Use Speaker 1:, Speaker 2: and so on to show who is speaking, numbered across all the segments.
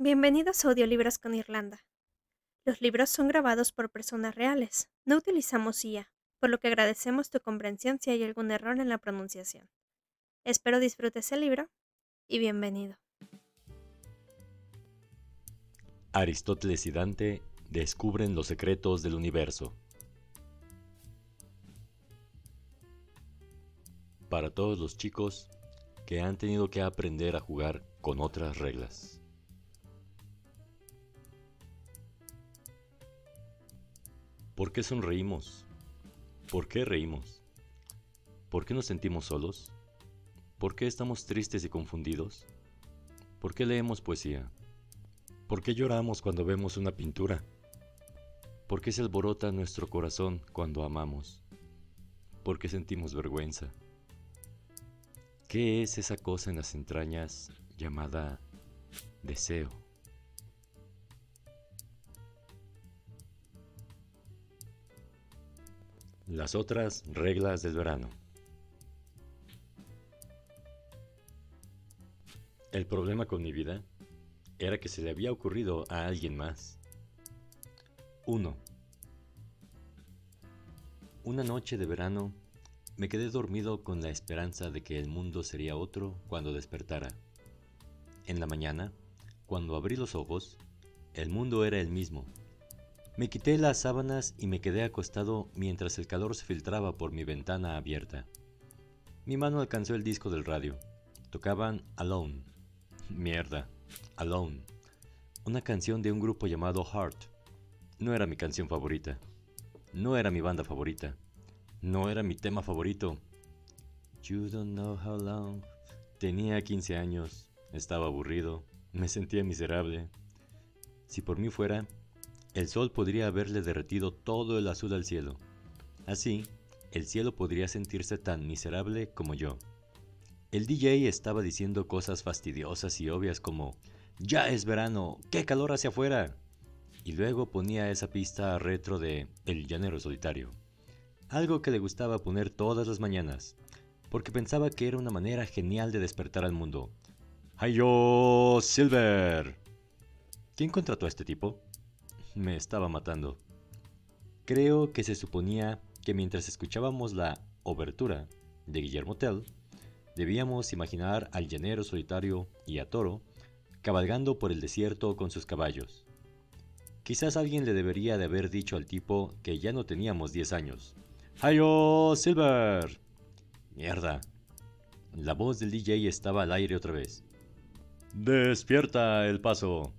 Speaker 1: Bienvenidos a Audiolibros con Irlanda. Los libros son grabados por personas reales. No utilizamos IA, por lo que agradecemos tu comprensión si hay algún error en la pronunciación. Espero disfrutes el libro y bienvenido.
Speaker 2: Aristóteles y Dante descubren los secretos del universo. Para todos los chicos que han tenido que aprender a jugar con otras reglas. ¿Por qué sonreímos? ¿Por qué reímos? ¿Por qué nos sentimos solos? ¿Por qué estamos tristes y confundidos? ¿Por qué leemos poesía? ¿Por qué lloramos cuando vemos una pintura? ¿Por qué se alborota nuestro corazón cuando amamos? ¿Por qué sentimos vergüenza? ¿Qué es esa cosa en las entrañas llamada deseo? Las otras reglas del verano. El problema con mi vida era que se le había ocurrido a alguien más. 1. Una noche de verano me quedé dormido con la esperanza de que el mundo sería otro cuando despertara. En la mañana, cuando abrí los ojos, el mundo era el mismo. Me quité las sábanas y me quedé acostado mientras el calor se filtraba por mi ventana abierta. Mi mano alcanzó el disco del radio. Tocaban Alone. Mierda, Alone. Una canción de un grupo llamado Heart. No era mi canción favorita. No era mi banda favorita. No era mi tema favorito. You don't know how long. Tenía 15 años. Estaba aburrido. Me sentía miserable. Si por mí fuera, el sol podría haberle derretido todo el azul al cielo. Así, el cielo podría sentirse tan miserable como yo. El DJ estaba diciendo cosas fastidiosas y obvias como «¡Ya es verano! ¡Qué calor hacia afuera!» Y luego ponía esa pista retro de El Llanero Solitario. Algo que le gustaba poner todas las mañanas, porque pensaba que era una manera genial de despertar al mundo. ¡Hi-yo, Silver! ¿Quién contrató a este tipo? Me estaba matando. Creo que se suponía que mientras escuchábamos la obertura de Guillermo Tell, debíamos imaginar al llanero solitario y a Toro cabalgando por el desierto con sus caballos. Quizás alguien le debería de haber dicho al tipo que ya no teníamos 10 años. ¡Hi-yo, Silver! Mierda. La voz del DJ estaba al aire otra vez. ¡Despierta, El Paso!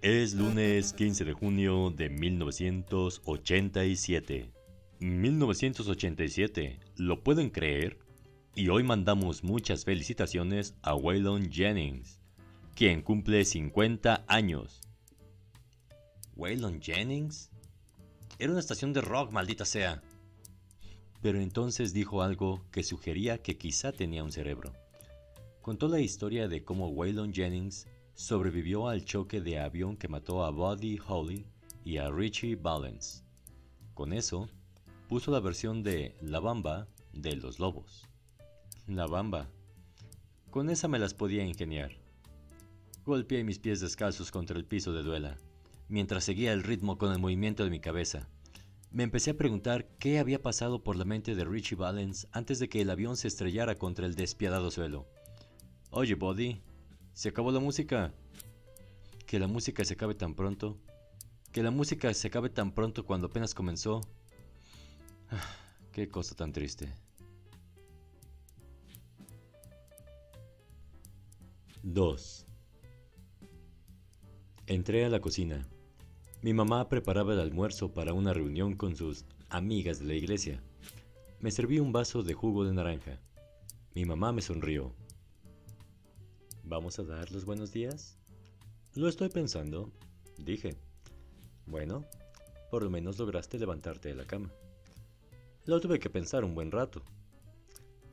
Speaker 2: Es lunes 15 de junio de 1987. 1987, ¿lo pueden creer? Y hoy mandamos muchas felicitaciones a Waylon Jennings, quien cumple 50 años. ¿Waylon Jennings? Era una estación de rock, maldita sea. Pero entonces dijo algo que sugería que quizá tenía un cerebro. Contó la historia de cómo Waylon Jennings sobrevivió al choque de avión que mató a Buddy Holly y a Ritchie Valens. Con eso, puso la versión de La Bamba de Los Lobos. La Bamba. Con esa me las podía ingeniar. Golpeé mis pies descalzos contra el piso de duela, mientras seguía el ritmo con el movimiento de mi cabeza. Me empecé a preguntar qué había pasado por la mente de Ritchie Valens antes de que el avión se estrellara contra el despiadado suelo. Oye, Buddy, ¿se acabó la música? Que la música se acabe tan pronto. Que la música se acabe tan pronto cuando apenas comenzó. Qué cosa tan triste. 2. Entré a la cocina. Mi mamá preparaba el almuerzo para una reunión con sus amigas de la iglesia. Me serví un vaso de jugo de naranja. Mi mamá me sonrió. ¿Vamos a dar los buenos días? Lo estoy pensando, dije. Bueno, por lo menos lograste levantarte de la cama. Lo tuve que pensar un buen rato.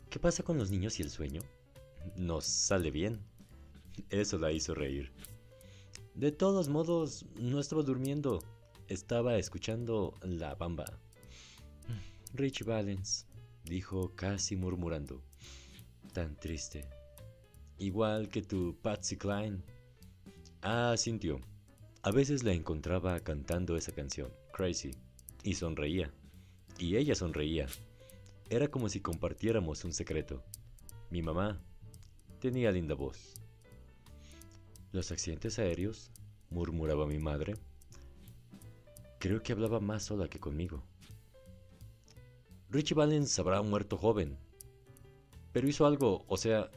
Speaker 2: ¿Qué pasa con los niños y el sueño? Nos sale bien. Eso la hizo reír. De todos modos, no estaba durmiendo. Estaba escuchando La Bamba. Ritchie Valens, dijo casi murmurando. Tan triste. Igual que tu Patsy Cline. Asintió. A veces la encontraba cantando esa canción, Crazy, y sonreía. Y ella sonreía. Era como si compartiéramos un secreto. Mi mamá tenía linda voz. Los accidentes aéreos, murmuraba mi madre. Creo que hablaba más sola que conmigo. Richie Valens habrá muerto joven. Pero hizo algo, o sea,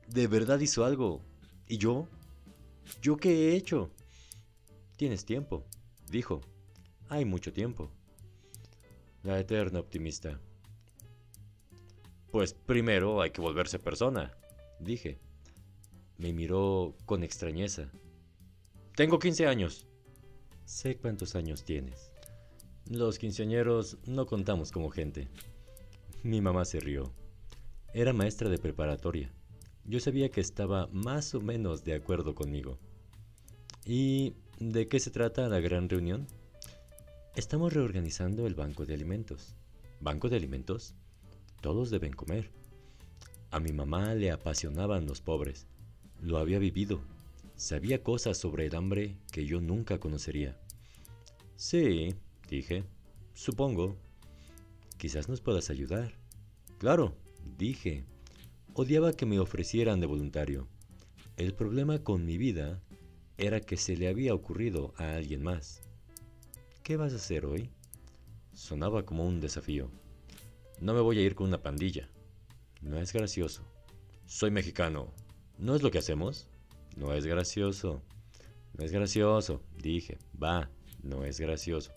Speaker 2: de verdad hizo algo. ¿Y yo? ¿Yo qué he hecho? Tienes tiempo, dijo. Hay mucho tiempo. La eterna optimista. Pues primero hay que volverse persona, dije. Me miró con extrañeza. Tengo 15 años. Sé cuántos años tienes. Los quinceañeros no contamos como gente. Mi mamá se rió. Era maestra de preparatoria. Yo sabía que estaba más o menos de acuerdo conmigo. ¿Y de qué se trata la gran reunión? Estamos reorganizando el banco de alimentos. ¿Banco de alimentos? Todos deben comer. A mi mamá le apasionaban los pobres. Lo había vivido. Sabía cosas sobre el hambre que yo nunca conocería. Sí, dije. Supongo. Quizás nos puedas ayudar. Claro, dije. Odiaba que me ofrecieran de voluntario. El problema con mi vida era que se le había ocurrido a alguien más. ¿Qué vas a hacer hoy? Sonaba como un desafío. No me voy a ir con una pandilla. No es gracioso. Soy mexicano. ¿No es lo que hacemos? No es gracioso. No es gracioso, dije. Va, no es gracioso.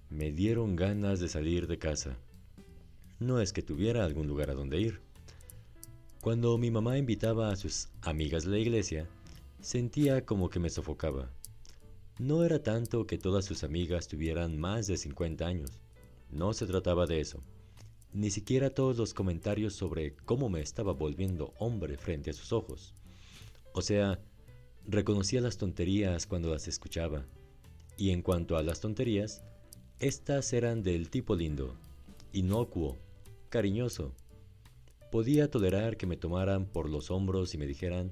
Speaker 2: Me dieron ganas de salir de casa. No es que tuviera algún lugar a donde ir. Cuando mi mamá invitaba a sus amigas de la iglesia, sentía como que me sofocaba. No era tanto que todas sus amigas tuvieran más de 50 años. No se trataba de eso. Ni siquiera todos los comentarios sobre cómo me estaba volviendo hombre frente a sus ojos. O sea, reconocía las tonterías cuando las escuchaba. Y en cuanto a las tonterías, estas eran del tipo lindo, inocuo, cariñoso. Podía tolerar que me tomaran por los hombros y me dijeran,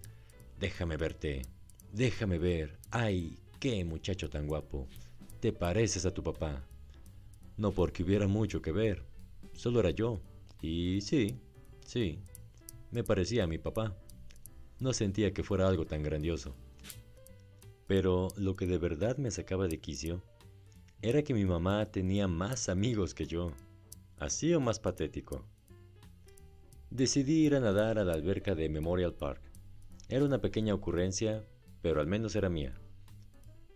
Speaker 2: déjame verte, déjame ver, ay, qué muchacho tan guapo, te pareces a tu papá. No porque hubiera mucho que ver, solo era yo. Y sí, me parecía a mi papá. No sentía que fuera algo tan grandioso. Pero lo que de verdad me sacaba de quicio era que mi mamá tenía más amigos que yo. Así o más patético. Decidí ir a nadar a la alberca de Memorial Park. Era una pequeña ocurrencia, pero al menos era mía.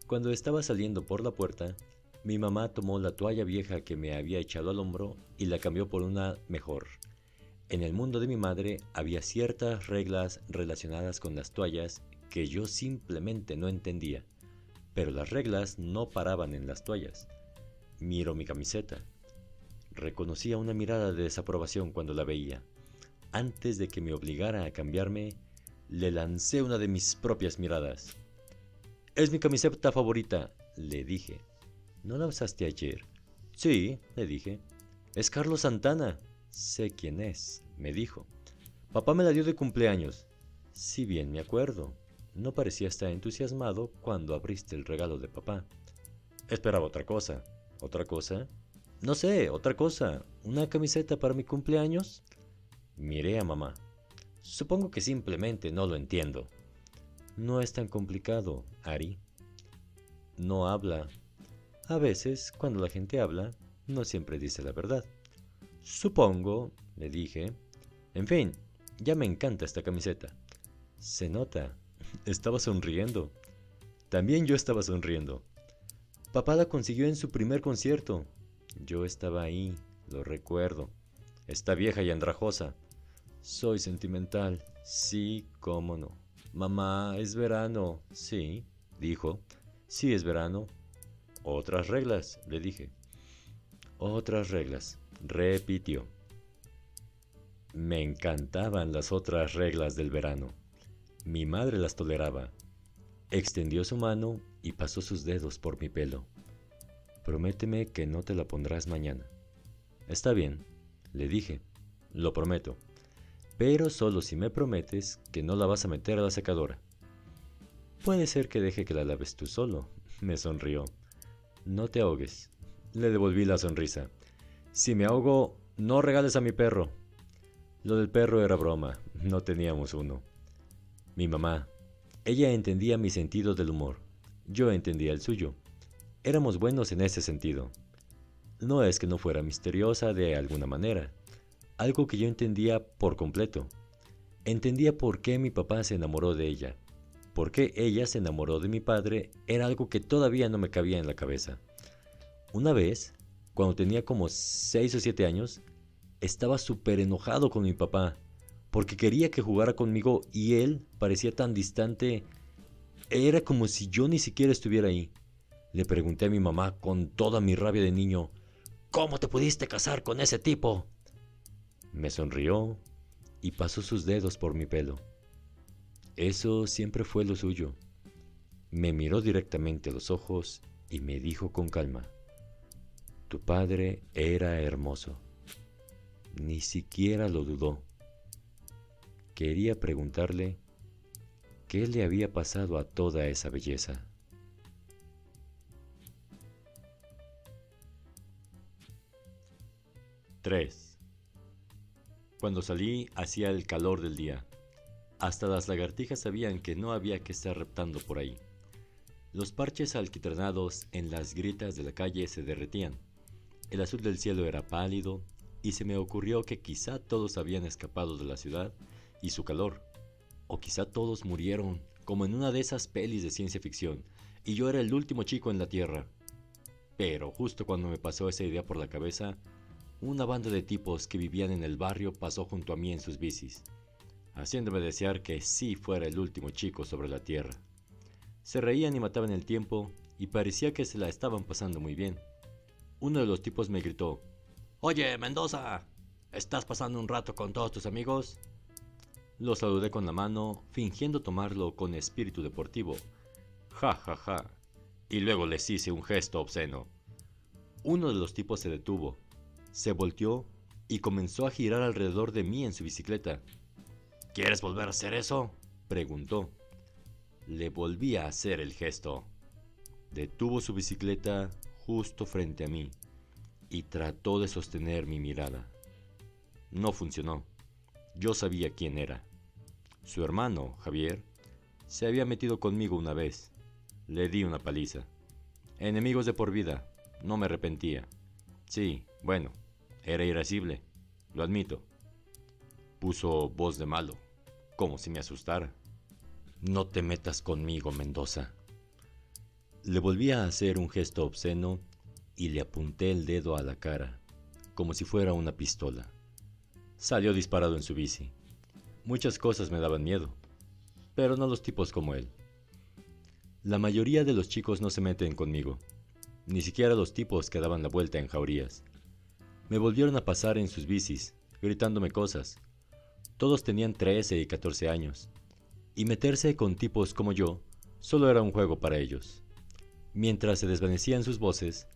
Speaker 2: Cuando estaba saliendo por la puerta, mi mamá tomó la toalla vieja que me había echado al hombro y la cambió por una mejor. En el mundo de mi madre había ciertas reglas relacionadas con las toallas que yo simplemente no entendía, pero las reglas no paraban en las toallas. Miro mi camiseta. Reconocía una mirada de desaprobación cuando la veía. Antes de que me obligara a cambiarme, le lancé una de mis propias miradas. «Es mi camiseta favorita», le dije. «¿No la usaste ayer?» «Sí», le dije. «Es Carlos Santana». «Sé quién es», me dijo. «Papá me la dio de cumpleaños». «Si bien me acuerdo. No parecía estar entusiasmado cuando abriste el regalo de papá». «Esperaba otra cosa». «¿Otra cosa?» «No sé, otra cosa. ¿Una camiseta para mi cumpleaños?» Miré a mamá. Supongo que simplemente no lo entiendo. No es tan complicado, Ari. No habla. A veces, cuando la gente habla, no siempre dice la verdad. Supongo, le dije. En fin, ya me encanta esta camiseta. Se nota. Estaba sonriendo. También yo estaba sonriendo. Papá la consiguió en su primer concierto. Yo estaba ahí, lo recuerdo. Está vieja y andrajosa. Soy sentimental. Sí, cómo no. Mamá, es verano. Sí, dijo. Sí, es verano. Otras reglas, le dije. Otras reglas, repitió. Me encantaban las otras reglas del verano. Mi madre las toleraba. Extendió su mano y pasó sus dedos por mi pelo. Prométeme que no te la pondrás mañana. Está bien, le dije. Lo prometo. Pero solo si me prometes que no la vas a meter a la secadora. Puede ser que deje que la laves tú solo. Me sonrió. No te ahogues. Le devolví la sonrisa. Si me ahogo, no regales a mi perro. Lo del perro era broma. No teníamos uno. Mi mamá. Ella entendía mi sentido del humor. Yo entendía el suyo. Éramos buenos en ese sentido. No es que no fuera misteriosa de alguna manera. Algo que yo entendía por completo. Entendía por qué mi papá se enamoró de ella. Por qué ella se enamoró de mi padre era algo que todavía no me cabía en la cabeza. Una vez, cuando tenía como 6 o 7 años, estaba súper enojado con mi papá, porque quería que jugara conmigo y él parecía tan distante. Era como si yo ni siquiera estuviera ahí. Le pregunté a mi mamá con toda mi rabia de niño, ¿cómo te pudiste casar con ese tipo? Me sonrió y pasó sus dedos por mi pelo. Eso siempre fue lo suyo. Me miró directamente a los ojos y me dijo con calma, tu padre era hermoso. Ni siquiera lo dudó. Quería preguntarle qué le había pasado a toda esa belleza. 3. Cuando salí hacía el calor del día. Hasta las lagartijas sabían que no había que estar reptando por ahí. Los parches alquitranados en las grietas de la calle se derretían. El azul del cielo era pálido y se me ocurrió que quizá todos habían escapado de la ciudad y su calor. O quizá todos murieron, como en una de esas pelis de ciencia ficción, y yo era el último chico en la Tierra. Pero justo cuando me pasó esa idea por la cabeza, una banda de tipos que vivían en el barrio pasó junto a mí en sus bicis, haciéndome desear que sí fuera el último chico sobre la Tierra. Se reían y mataban el tiempo, y parecía que se la estaban pasando muy bien. Uno de los tipos me gritó, «Oye, Mendoza, ¿estás pasando un rato con todos tus amigos?» Lo saludé con la mano, fingiendo tomarlo con espíritu deportivo. Ja, ja, ja. Y luego les hice un gesto obsceno. Uno de los tipos se detuvo, se volteó y comenzó a girar alrededor de mí en su bicicleta. «¿Quieres volver a hacer eso?», preguntó. Le volví a hacer el gesto. Detuvo su bicicleta justo frente a mí y trató de sostener mi mirada. No funcionó. Yo sabía quién era. Su hermano, Javier, se había metido conmigo una vez. Le di una paliza. Enemigos de por vida. No me arrepentía. Sí, bueno, era irascible. Lo admito. Puso voz de malo, como si me asustara. «No te metas conmigo, Mendoza». Le volví a hacer un gesto obsceno y le apunté el dedo a la cara, como si fuera una pistola. Salió disparado en su bici. Muchas cosas me daban miedo, pero no los tipos como él. La mayoría de los chicos no se meten conmigo, ni siquiera los tipos que daban la vuelta en jaurías. Me volvieron a pasar en sus bicis, gritándome cosas. Todos tenían 13 y 14 años, y meterse con tipos como yo solo era un juego para ellos. Mientras se desvanecían sus voces,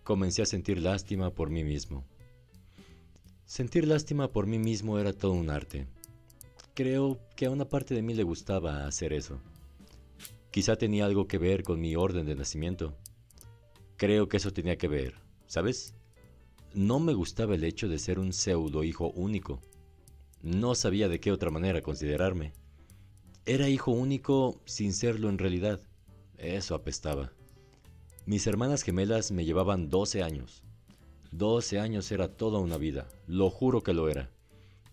Speaker 2: comencé a sentir lástima por mí mismo. Sentir lástima por mí mismo era todo un arte. Creo que a una parte de mí le gustaba hacer eso. Quizá tenía algo que ver con mi orden de nacimiento. Creo que eso tenía que ver, ¿sabes? No me gustaba el hecho de ser un pseudo hijo único. No sabía de qué otra manera considerarme. Era hijo único sin serlo en realidad. Eso apestaba. Mis hermanas gemelas me llevaban 12 años. 12 años era toda una vida, lo juro que lo era.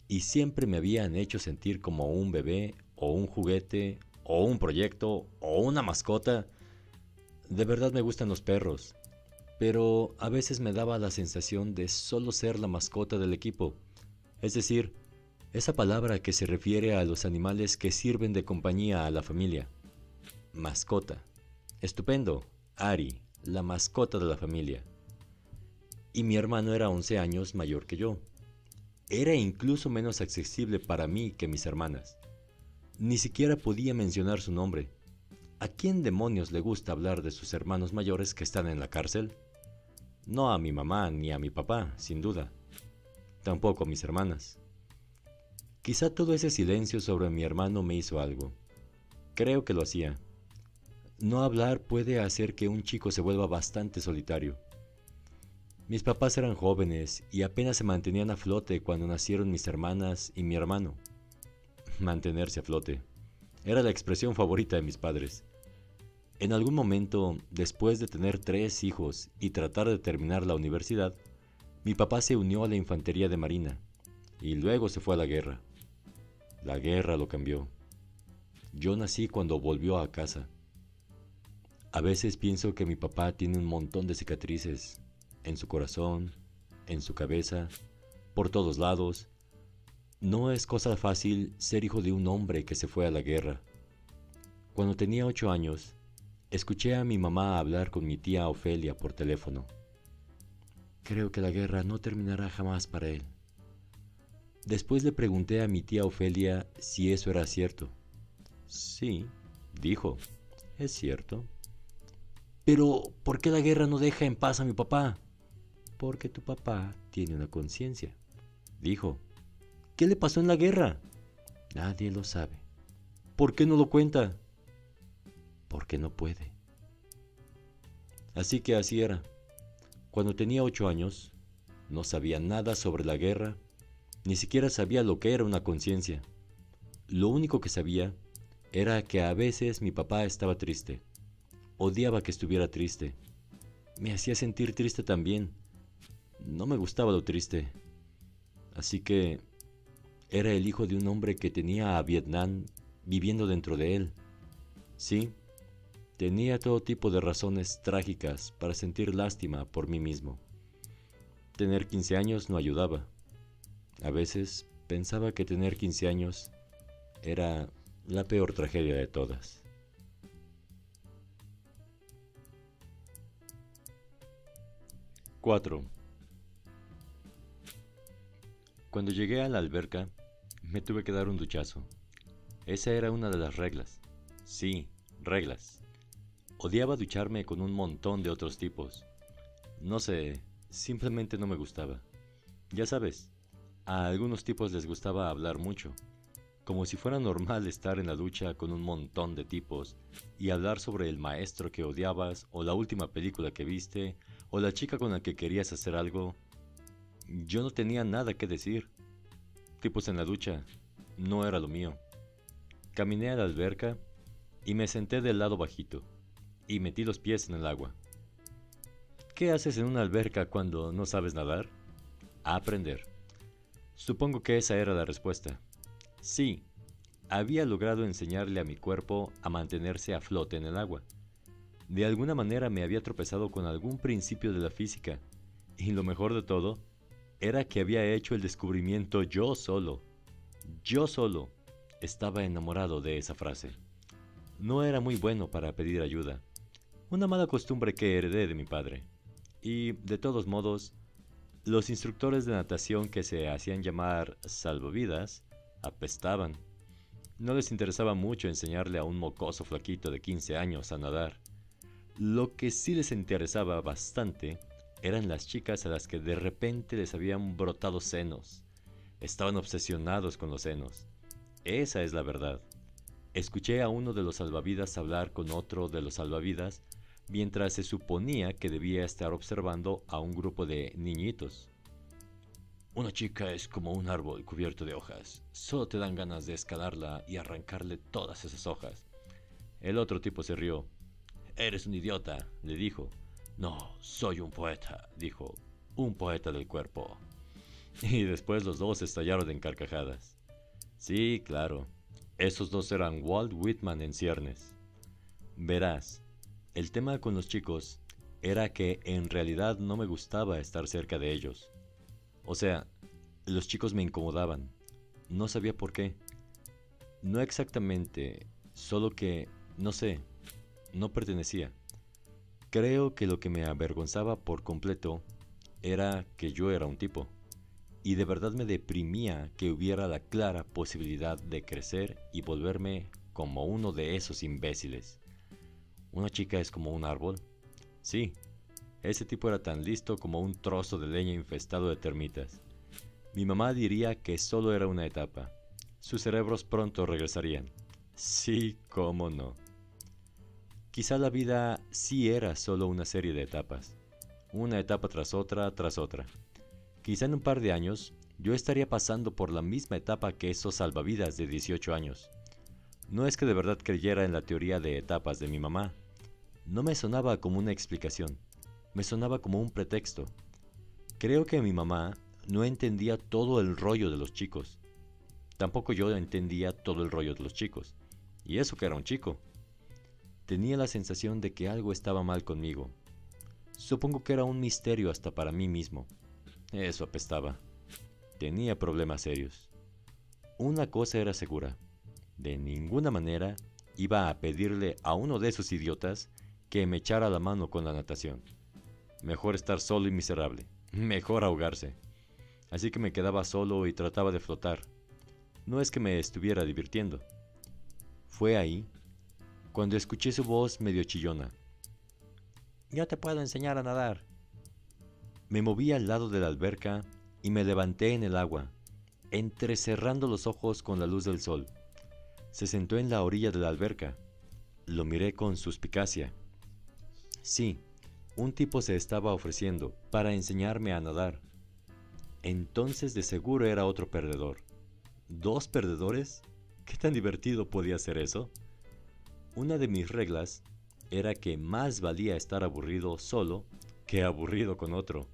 Speaker 2: Y siempre me habían hecho sentir como un bebé, o un juguete, o un proyecto, o una mascota. De verdad me gustan los perros, pero a veces me daba la sensación de solo ser la mascota del equipo. Es decir, esa palabra que se refiere a los animales que sirven de compañía a la familia. Mascota. Estupendo, Ari, la mascota de la familia. Y mi hermano era 11 años mayor que yo. Era incluso menos accesible para mí que mis hermanas. Ni siquiera podía mencionar su nombre. ¿A quién demonios le gusta hablar de sus hermanos mayores que están en la cárcel? No a mi mamá ni a mi papá, sin duda. Tampoco a mis hermanas. Quizá todo ese silencio sobre mi hermano me hizo algo. Creo que lo hacía. no hablar puede hacer que un chico se vuelva bastante solitario. Mis papás eran jóvenes y apenas se mantenían a flote cuando nacieron mis hermanas y mi hermano. Mantenerse a flote era la expresión favorita de mis padres. En algún momento, después de tener 3 hijos y tratar de terminar la universidad, mi papá se unió a la infantería de marina y luego se fue a la guerra. La guerra lo cambió. Yo nací cuando volvió a casa. A veces pienso que mi papá tiene un montón de cicatrices en su corazón, en su cabeza, por todos lados. No es cosa fácil ser hijo de un hombre que se fue a la guerra. Cuando tenía 8 años, escuché a mi mamá hablar con mi tía Ofelia por teléfono. Creo que la guerra no terminará jamás para él. Después le pregunté a mi tía Ofelia si eso era cierto. Sí, dijo, es cierto. Pero, ¿por qué la guerra no deja en paz a mi papá? Porque tu papá tiene una conciencia, dijo. ¿Qué le pasó en la guerra? Nadie lo sabe. ¿Por qué no lo cuenta? Porque no puede. Así que así era. Cuando tenía 8 años, no sabía nada sobre la guerra, ni siquiera sabía lo que era una conciencia. Lo único que sabía era que a veces mi papá estaba triste. Odiaba que estuviera triste. Me hacía sentir triste también. No me gustaba lo triste. Así que era el hijo de un hombre que tenía a Vietnam viviendo dentro de él. Sí, tenía todo tipo de razones trágicas para sentir lástima por mí mismo. Tener 15 años no ayudaba. A veces pensaba que tener 15 años era la peor tragedia de todas. ¡4! Cuando llegué a la alberca, me tuve que dar un duchazo. Esa era una de las reglas. Sí, reglas. Odiaba ducharme con un montón de otros tipos. No sé, simplemente no me gustaba. Ya sabes, a algunos tipos les gustaba hablar mucho, como si fuera normal estar en la ducha con un montón de tipos y hablar sobre el maestro que odiabas o la última película que viste o la chica con la que querías hacer algo. Yo no tenía nada que decir. Tipos en la ducha no era lo mío. Caminé a la alberca y me senté del lado bajito y metí los pies en el agua. ¿Qué haces en una alberca cuando no sabes nadar? Aprender. Supongo que esa era la respuesta. Sí, había logrado enseñarle a mi cuerpo a mantenerse a flote en el agua. De alguna manera me había tropezado con algún principio de la física, y lo mejor de todo era que había hecho el descubrimiento yo solo. Yo solo estaba enamorado de esa frase. No era muy bueno para pedir ayuda, una mala costumbre que heredé de mi padre. Y, de todos modos, los instructores de natación que se hacían llamar salvavidas apestaban. No les interesaba mucho enseñarle a un mocoso flaquito de 15 años a nadar. Lo que sí les interesaba bastante eran las chicas a las que de repente les habían brotado senos. Estaban obsesionados con los senos. Esa es la verdad. Escuché a uno de los salvavidas hablar con otro de los salvavidas mientras se suponía que debía estar observando a un grupo de niñitos. Una chica es como un árbol cubierto de hojas. Solo te dan ganas de escalarla y arrancarle todas esas hojas. El otro tipo se rió. Eres un idiota, le dijo. No, soy un poeta, dijo. Un poeta del cuerpo. Y después los dos estallaron en carcajadas. Sí, claro. Esos dos eran Walt Whitman en ciernes. Verás, el tema con los chicos era que en realidad no me gustaba estar cerca de ellos. O sea, los chicos me incomodaban. No sabía por qué. No exactamente, solo que, no sé, no pertenecía. Creo que lo que me avergonzaba por completo era que yo era un tipo. Y de verdad me deprimía que hubiera la clara posibilidad de crecer y volverme como uno de esos imbéciles. ¿Una chica es como un árbol? Sí, ese tipo era tan listo como un trozo de leña infestado de termitas. Mi mamá diría que solo era una etapa. Sus cerebros pronto regresarían. Sí, cómo no. Quizá la vida sí era solo una serie de etapas, una etapa tras otra tras otra. Quizá en un par de años yo estaría pasando por la misma etapa que esos salvavidas de 18 años. No es que de verdad creyera en la teoría de etapas de mi mamá. No me sonaba como una explicación, me sonaba como un pretexto. Creo que mi mamá no entendía todo el rollo de los chicos. Tampoco yo entendía todo el rollo de los chicos. Y eso que era un chico. Tenía la sensación de que algo estaba mal conmigo. Supongo que era un misterio hasta para mí mismo. Eso apestaba. Tenía problemas serios. Una cosa era segura. De ninguna manera iba a pedirle a uno de esos idiotas que me echara la mano con la natación. Mejor estar solo y miserable. Mejor ahogarse. Así que me quedaba solo y trataba de flotar. No es que me estuviera divirtiendo. Fue ahí cuando escuché su voz medio chillona. Yo te puedo enseñar a nadar. Me moví al lado de la alberca y me levanté en el agua, entrecerrando los ojos con la luz del sol. Se sentó en la orilla de la alberca. Lo miré con suspicacia. Sí, un tipo se estaba ofreciendo para enseñarme a nadar. Entonces de seguro era otro perdedor. ¿Dos perdedores? ¿Qué tan divertido podía ser eso? Una de mis reglas era que más valía estar aburrido solo que aburrido con otro.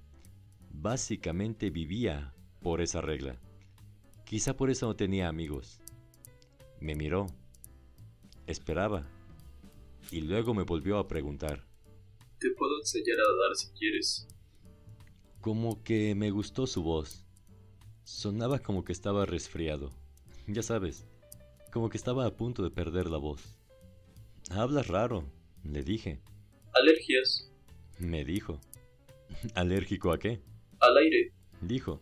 Speaker 2: Básicamente vivía por esa regla. Quizá por eso no tenía amigos. Me miró, esperaba, y luego me volvió a preguntar.
Speaker 3: Te puedo enseñar a nadar si quieres.
Speaker 2: Como que me gustó su voz. Sonaba como que estaba resfriado. Ya sabes, como que estaba a punto de perder la voz. Hablas raro, le dije.
Speaker 3: Alergias.
Speaker 2: Me dijo. ¿Alérgico a qué?
Speaker 3: Al aire.
Speaker 2: Dijo.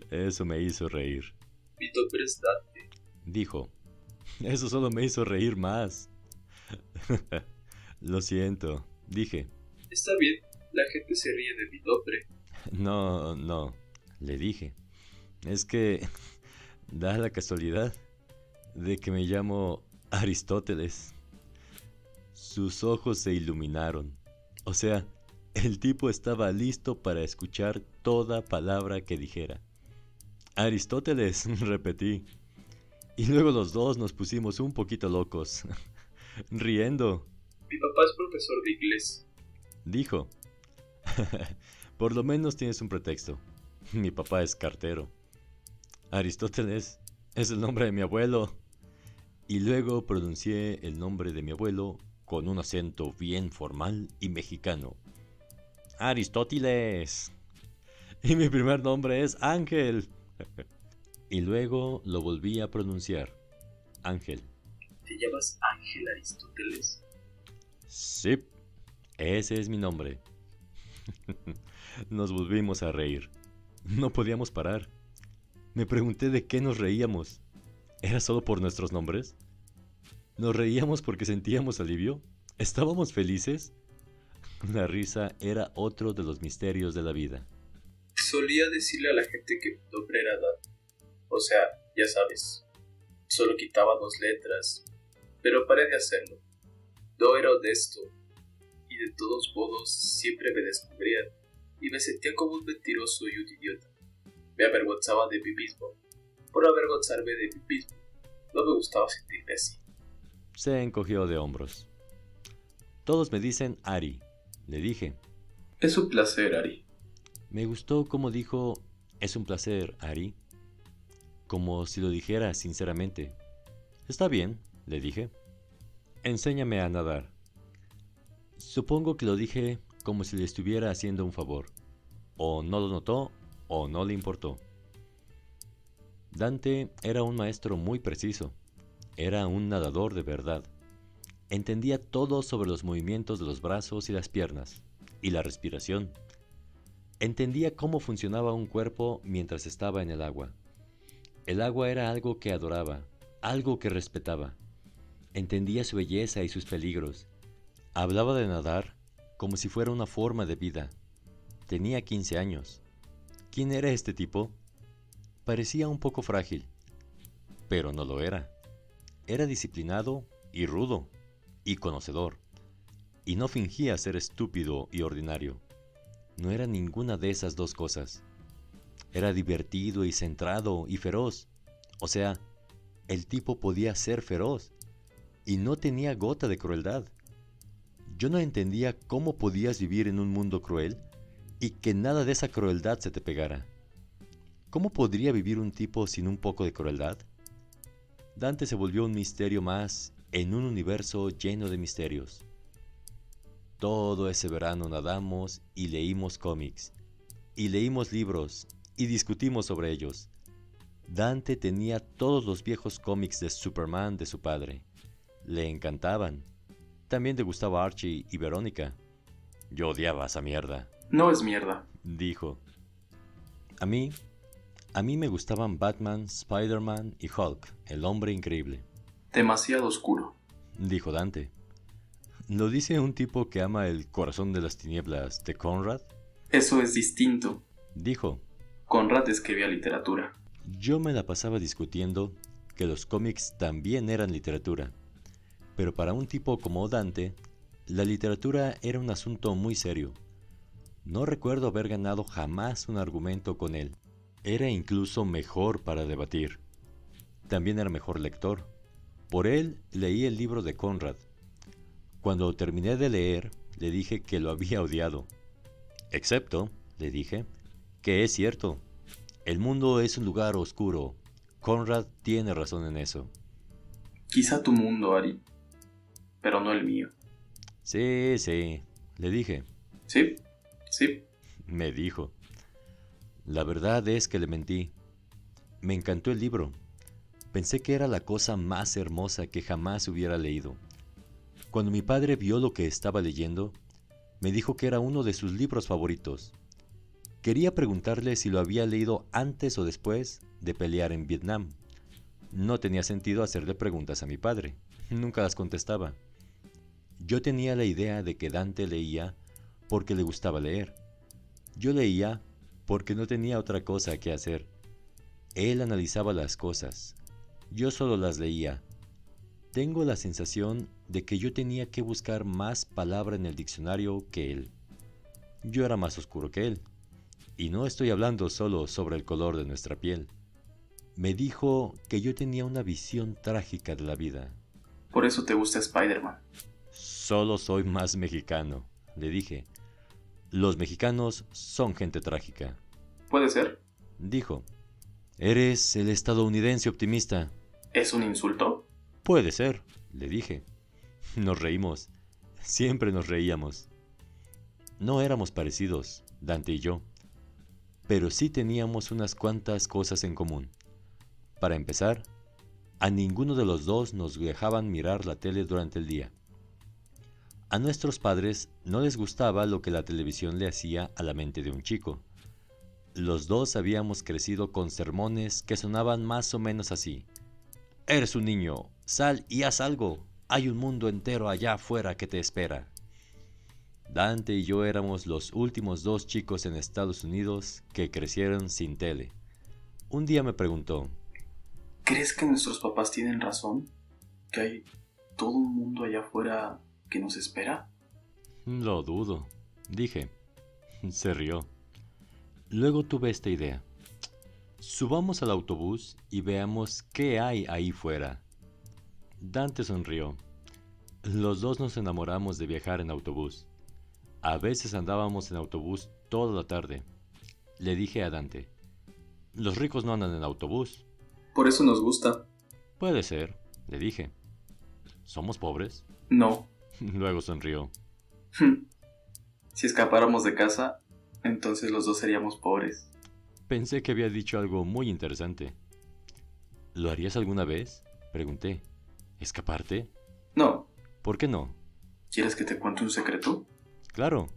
Speaker 2: Eso me hizo reír.
Speaker 3: Mi nombre es Dante.
Speaker 2: Dijo. Eso solo me hizo reír más. Lo siento, dije.
Speaker 3: Está bien, la gente se ríe de mi nombre.
Speaker 2: No, le dije. Es que da la casualidad de que me llamo Aristóteles. Sus ojos se iluminaron. O sea, el tipo estaba listo para escuchar toda palabra que dijera. Aristóteles, repetí. Y luego los dos nos pusimos un poquito locos, riendo.
Speaker 3: Mi papá es profesor de inglés.
Speaker 2: Dijo. Por lo menos tienes un pretexto. Mi papá es cartero. Aristóteles es el nombre de mi abuelo. Y luego pronuncié el nombre de mi abuelo con un acento bien formal y mexicano. Aristóteles. Y mi primer nombre es Ángel. Y luego lo volví a pronunciar. Ángel.
Speaker 3: ¿Te llamas Ángel Aristóteles?
Speaker 2: Sí, ese es mi nombre. Nos volvimos a reír. No podíamos parar. Me pregunté de qué nos reíamos. ¿Era solo por nuestros nombres? ¿Nos reíamos porque sentíamos alivio? ¿Estábamos felices? La risa era otro de los misterios de la vida.
Speaker 3: Solía decirle a la gente que mi nombre era Dan. O sea, ya sabes, solo quitaba 2 letras, pero paré de hacerlo. No era honesto, y de todos modos siempre me descubrían, y me sentía como un mentiroso y un idiota. Me avergonzaba de mí mismo, por avergonzarme de mí mismo. No me gustaba sentirme así.
Speaker 2: Se encogió de hombros. Todos me dicen Ari, le dije.
Speaker 3: Es un placer, Ari.
Speaker 2: Me gustó como dijo, es un placer, Ari. Como si lo dijera sinceramente. Está bien, le dije. Enséñame a nadar. Supongo que lo dije como si le estuviera haciendo un favor. O no lo notó, o no le importó. Dante era un maestro muy preciso. Era un nadador de verdad. Entendía todo sobre los movimientos de los brazos y las piernas, y la respiración. Entendía cómo funcionaba un cuerpo mientras estaba en el agua. El agua era algo que adoraba, algo que respetaba. Entendía su belleza y sus peligros. Hablaba de nadar como si fuera una forma de vida. Tenía 15 años. ¿Quién era este tipo? Parecía un poco frágil, pero no lo era. Era disciplinado y rudo. y conocedor, y no fingía ser estúpido y ordinario. No era ninguna de esas dos cosas. Era divertido y centrado y feroz. O sea, el tipo podía ser feroz y no tenía gota de crueldad. Yo no entendía cómo podías vivir en un mundo cruel y que nada de esa crueldad se te pegara. ¿Cómo podría vivir un tipo sin un poco de crueldad? Dante se volvió un misterio más en un universo lleno de misterios. Todo ese verano nadamos y leímos cómics, y leímos libros, y discutimos sobre ellos. Dante tenía todos los viejos cómics de Superman de su padre. Le encantaban. También le gustaba Archie y Verónica. Yo odiaba esa mierda,
Speaker 3: No es mierda.
Speaker 2: dijo. A mí me gustaban Batman, Spider-Man y Hulk, el hombre increíble,
Speaker 3: Demasiado oscuro.
Speaker 2: dijo Dante. ¿Lo dice un tipo que ama el corazón de las tinieblas de Conrad?
Speaker 3: Eso es distinto.
Speaker 2: Dijo.
Speaker 3: Conrad escribía literatura.
Speaker 2: Yo me la pasaba discutiendo que los cómics también eran literatura, pero para un tipo como Dante, la literatura era un asunto muy serio. No recuerdo haber ganado jamás un argumento con él. Era incluso mejor para debatir. También era mejor lector. Por él leí el libro de Conrad. Cuando terminé de leer, le dije que lo había odiado. Excepto, le dije, que es cierto. El mundo es un lugar oscuro. Conrad tiene razón en eso.
Speaker 3: Quizá tu mundo, Ari, pero no el mío.
Speaker 2: Sí, le dije.
Speaker 3: ¿Sí? Sí.
Speaker 2: Me dijo. La verdad es que le mentí. Me encantó el libro. Pensé que era la cosa más hermosa que jamás hubiera leído. Cuando mi padre vio lo que estaba leyendo, me dijo que era uno de sus libros favoritos. Quería preguntarle si lo había leído antes o después de pelear en Vietnam. No tenía sentido hacerle preguntas a mi padre. Nunca las contestaba. Yo tenía la idea de que Dante leía porque le gustaba leer. Yo leía porque no tenía otra cosa que hacer. Él analizaba las cosas. Yo solo las leía. Tengo la sensación de que yo tenía que buscar más palabra en el diccionario que él. Yo era más oscuro que él. Y no estoy hablando solo sobre el color de nuestra piel. Me dijo que yo tenía una visión trágica de la vida.
Speaker 3: Por eso te gusta Spider-Man.
Speaker 2: Solo soy más mexicano, le dije. Los mexicanos son gente trágica.
Speaker 3: ¿Puede ser?
Speaker 2: Dijo. Eres el estadounidense optimista.
Speaker 3: ¿Es un insulto?
Speaker 2: Puede ser, le dije. Nos reímos. Siempre nos reíamos. No éramos parecidos, Dante y yo, pero sí teníamos unas cuantas cosas en común. Para empezar, a ninguno de los dos nos dejaban mirar la tele durante el día. A nuestros padres no les gustaba lo que la televisión le hacía a la mente de un chico. Los dos habíamos crecido con sermones que sonaban más o menos así. Eres un niño, sal y haz algo. Hay un mundo entero allá afuera que te espera. Dante y yo éramos los últimos dos chicos en Estados Unidos que crecieron sin tele. Un día me preguntó,
Speaker 3: ¿crees que nuestros papás tienen razón? ¿Que hay todo un mundo allá afuera que nos espera?
Speaker 2: lo dudo, dije. Se rió. Luego tuve esta idea. Subamos al autobús y veamos qué hay ahí fuera. Dante sonrió. Los dos nos enamoramos de viajar en autobús. A veces andábamos en autobús toda la tarde. Le dije a Dante, los ricos no andan en autobús.
Speaker 3: Por eso nos gusta.
Speaker 2: Puede ser, le dije. ¿Somos pobres?
Speaker 3: No.
Speaker 2: Luego sonrió.
Speaker 3: Si escapáramos de casa, entonces los dos seríamos pobres.
Speaker 2: Pensé que había dicho algo muy interesante. ¿Lo harías alguna vez? Pregunté. ¿Escaparte?
Speaker 3: No.
Speaker 2: ¿Por qué no?
Speaker 3: ¿Quieres que te cuente un secreto?
Speaker 2: Claro.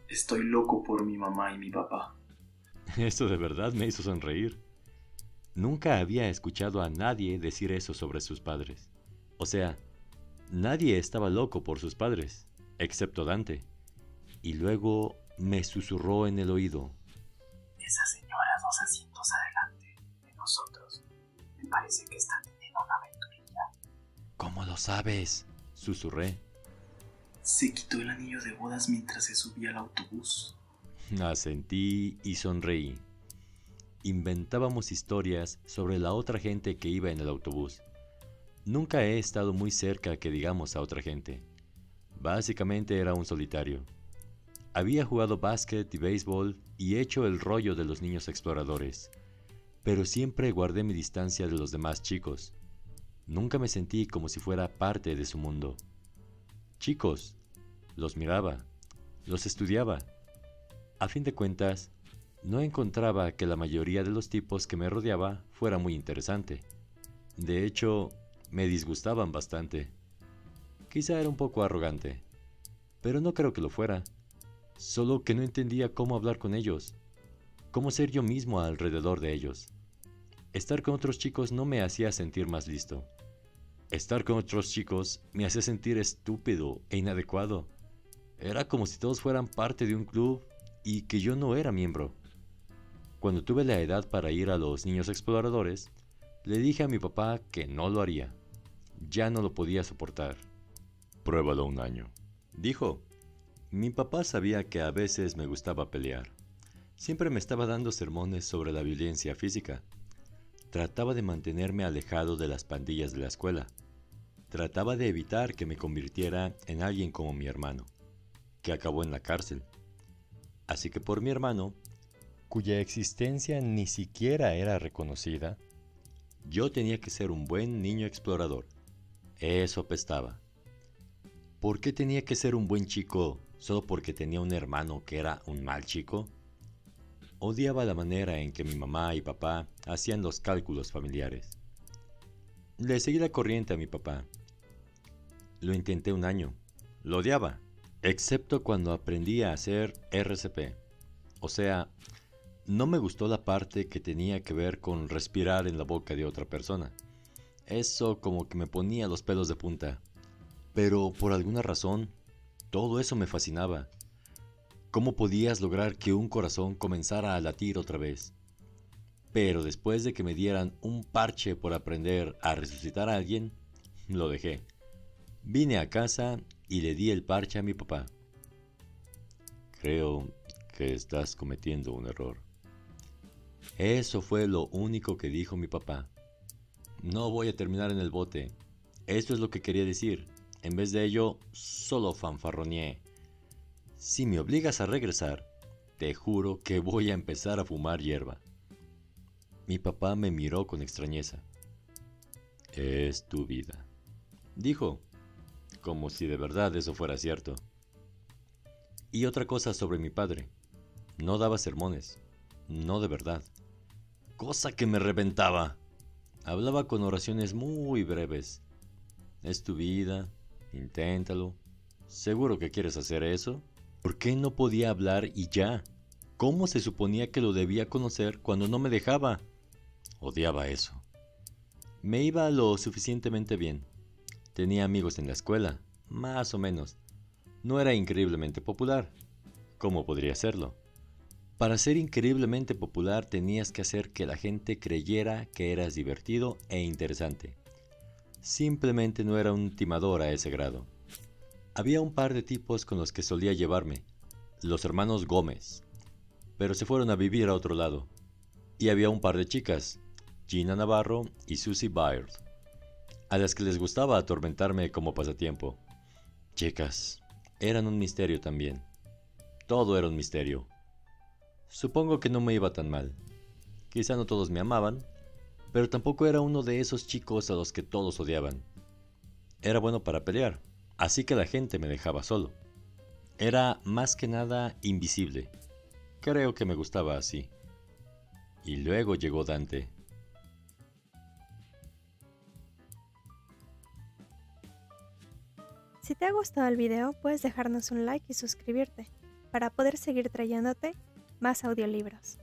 Speaker 3: Estoy loco por mi mamá y mi papá.
Speaker 2: Eso de verdad me hizo sonreír. Nunca había escuchado a nadie decir eso sobre sus padres. O sea, nadie estaba loco por sus padres, excepto Dante. Y luego me susurró en el oído.
Speaker 3: Esa señora 2 asientos adelante de nosotros. Me parece que está teniendo una aventurilla.
Speaker 2: ¿Cómo lo sabes? susurré.
Speaker 3: Se quitó el anillo de bodas mientras se subía al autobús.
Speaker 2: Asentí y sonreí. Inventábamos historias sobre la otra gente que iba en el autobús. Nunca he estado muy cerca que digamos a otra gente. Básicamente era un solitario. Había jugado básquet y béisbol y hecho el rollo de los niños exploradores, pero siempre guardé mi distancia de los demás chicos. Nunca me sentí como si fuera parte de su mundo. Chicos, los miraba, los estudiaba. A fin de cuentas, no encontraba que la mayoría de los tipos que me rodeaba fuera muy interesante. De hecho, me disgustaban bastante. Quizá era un poco arrogante, pero no creo que lo fuera. Solo que no entendía cómo hablar con ellos, cómo ser yo mismo alrededor de ellos. Estar con otros chicos no me hacía sentir más listo. Estar con otros chicos me hacía sentir estúpido e inadecuado. Era como si todos fueran parte de un club y que yo no era miembro. Cuando tuve la edad para ir a los niños exploradores, le dije a mi papá que no lo haría. Ya no lo podía soportar. Pruébalo un año, dijo. Mi papá sabía que a veces me gustaba pelear. Siempre me estaba dando sermones sobre la violencia física. Trataba de mantenerme alejado de las pandillas de la escuela. Trataba de evitar que me convirtiera en alguien como mi hermano, que acabó en la cárcel. Así que por mi hermano, cuya existencia ni siquiera era reconocida, yo tenía que ser un buen niño explorador. Eso apestaba. ¿Por qué tenía que ser un buen chico solo porque tenía un hermano que era un mal chico? Odiaba la manera en que mi mamá y papá hacían los cálculos familiares. Le seguí la corriente a mi papá. Lo intenté un año. Lo odiaba, excepto cuando aprendí a hacer RCP. O sea, no me gustó la parte que tenía que ver con respirar en la boca de otra persona. Eso como que me ponía los pelos de punta. Pero por alguna razón, todo eso me fascinaba. ¿Cómo podías lograr que un corazón comenzara a latir otra vez? Pero después de que me dieran un parche por aprender a resucitar a alguien, lo dejé. Vine a casa y le di el parche a mi papá. Creo que estás cometiendo un error. Eso fue lo único que dijo mi papá. No voy a terminar en el bote. Esto es lo que quería decir. En vez de ello, solo fanfarroneé. Si me obligas a regresar, te juro que voy a empezar a fumar hierba. Mi papá me miró con extrañeza. Es tu vida, dijo, como si de verdad eso fuera cierto. Y otra cosa sobre mi padre. No daba sermones, no de verdad. Cosa que me reventaba. Hablaba con oraciones muy breves. Es tu vida, inténtalo. ¿Seguro que quieres hacer eso? ¿Por qué no podía hablar y ya? ¿Cómo se suponía que lo debía conocer cuando no me dejaba? Odiaba eso. Me iba lo suficientemente bien. Tenía amigos en la escuela, más o menos. No era increíblemente popular. ¿Cómo podría serlo? Para ser increíblemente popular tenías que hacer que la gente creyera que eras divertido e interesante. Simplemente no era un timador a ese grado. Había un par de tipos con los que solía llevarme, los hermanos Gómez, pero se fueron a vivir a otro lado. Y había un par de chicas, Gina Navarro y Susie Byard, a las que les gustaba atormentarme como pasatiempo. Chicas, eran un misterio también. Todo era un misterio. Supongo que no me iba tan mal. Quizá no todos me amaban, pero tampoco era uno de esos chicos a los que todos odiaban. Era bueno para pelear, así que la gente me dejaba solo. Era más que nada invisible. Creo que me gustaba así. Y luego llegó Dante.
Speaker 1: Si te ha gustado el video, puedes dejarnos un like y suscribirte para poder seguir trayéndote más audiolibros.